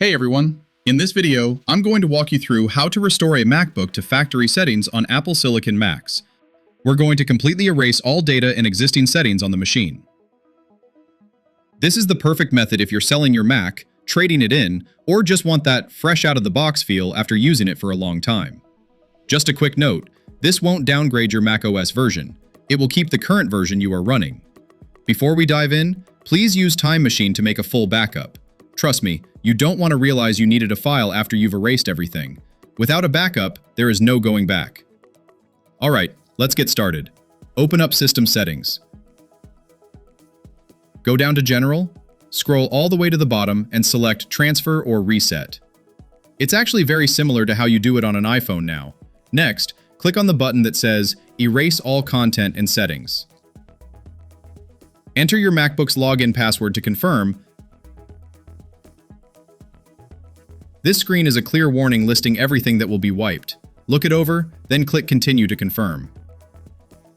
Hey everyone! In this video, I'm going to walk you through how to restore a MacBook to factory settings on Apple Silicon Macs. We're going to completely erase all data and existing settings on the machine. This is the perfect method if you're selling your Mac, trading it in, or just want that fresh out of the box feel after using it for a long time. Just a quick note, this won't downgrade your macOS version. It will keep the current version you are running. Before we dive in, please use Time Machine to make a full backup. Trust me, you don't want to realize you needed a file after you've erased everything. Without a backup, there is no going back. Alright, let's get started. Open up System Settings. Go down to General, scroll all the way to the bottom and select Transfer or Reset. It's actually very similar to how you do it on an iPhone now. Next, click on the button that says Erase All Content and Settings. Enter your MacBook's login password to confirm. This screen is a clear warning listing everything that will be wiped. Look it over, then click Continue to confirm.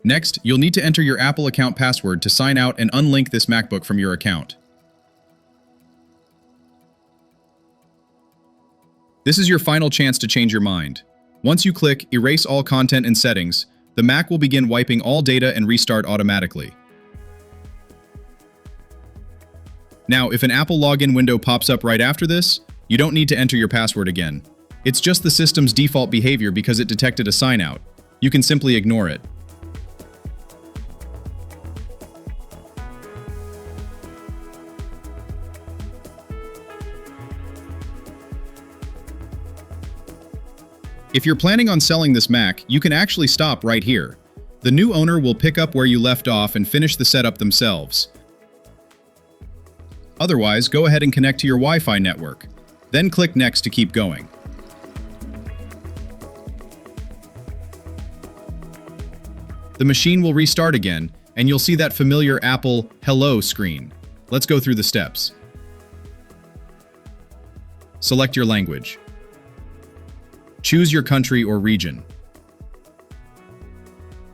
Next, you'll need to enter your Apple account password to sign out and unlink this MacBook from your account. This is your final chance to change your mind. Once you click Erase All Content and Settings, the Mac will begin wiping all data and restart automatically. Now, if an Apple login window pops up right after this, you don't need to enter your password again. It's just the system's default behavior because it detected a sign-out. You can simply ignore it. If you're planning on selling this Mac, you can actually stop right here. The new owner will pick up where you left off and finish the setup themselves. Otherwise, go ahead and connect to your Wi-Fi network. Then click Next to keep going. The machine will restart again, and you'll see that familiar Apple Hello screen. Let's go through the steps. Select your language. Choose your country or region.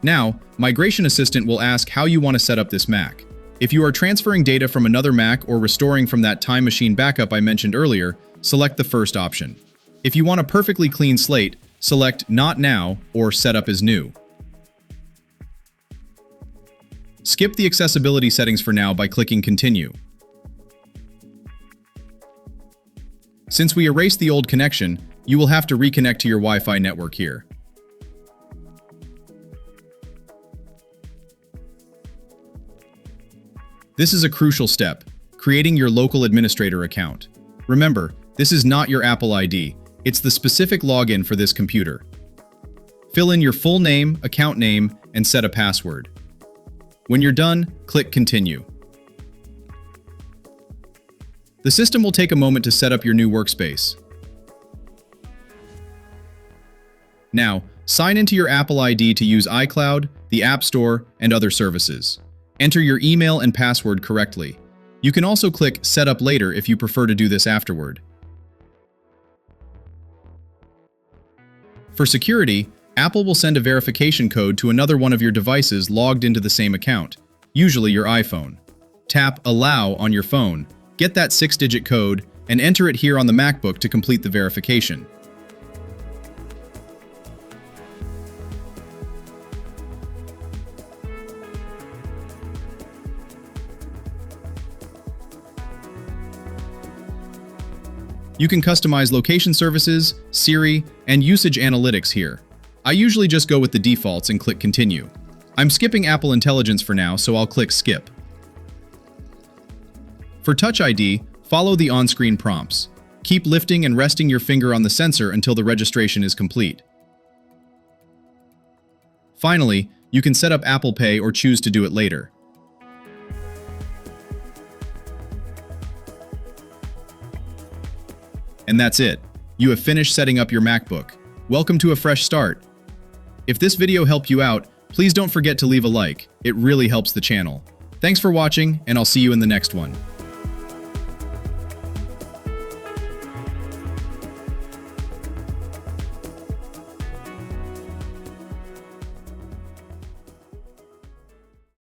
Now, Migration Assistant will ask how you want to set up this Mac. If you are transferring data from another Mac or restoring from that Time Machine backup I mentioned earlier, select the first option. If you want a perfectly clean slate, select Not Now or Set Up as New. Skip the accessibility settings for now by clicking Continue. Since we erased the old connection, you will have to reconnect to your Wi-Fi network here. This is a crucial step, creating your local administrator account. Remember, this is not your Apple ID, it's the specific login for this computer. Fill in your full name, account name, and set a password. When you're done, click Continue. The system will take a moment to set up your new workspace. Now, sign into your Apple ID to use iCloud, the App Store, and other services. Enter your email and password correctly. You can also click Set Up Later if you prefer to do this afterward. For security, Apple will send a verification code to another one of your devices logged into the same account, usually your iPhone. Tap Allow on your phone, get that 6-digit code, and enter it here on the MacBook to complete the verification. You can customize location services, Siri, and usage analytics here. I usually just go with the defaults and click Continue. I'm skipping Apple Intelligence for now, so I'll click Skip. For Touch ID, follow the on-screen prompts. Keep lifting and resting your finger on the sensor until the registration is complete. Finally, you can set up Apple Pay or choose to do it later. And that's it. You have finished setting up your MacBook. Welcome to a fresh start. If this video helped you out, please don't forget to leave a like. It really helps the channel. Thanks for watching, and I'll see you in the next one.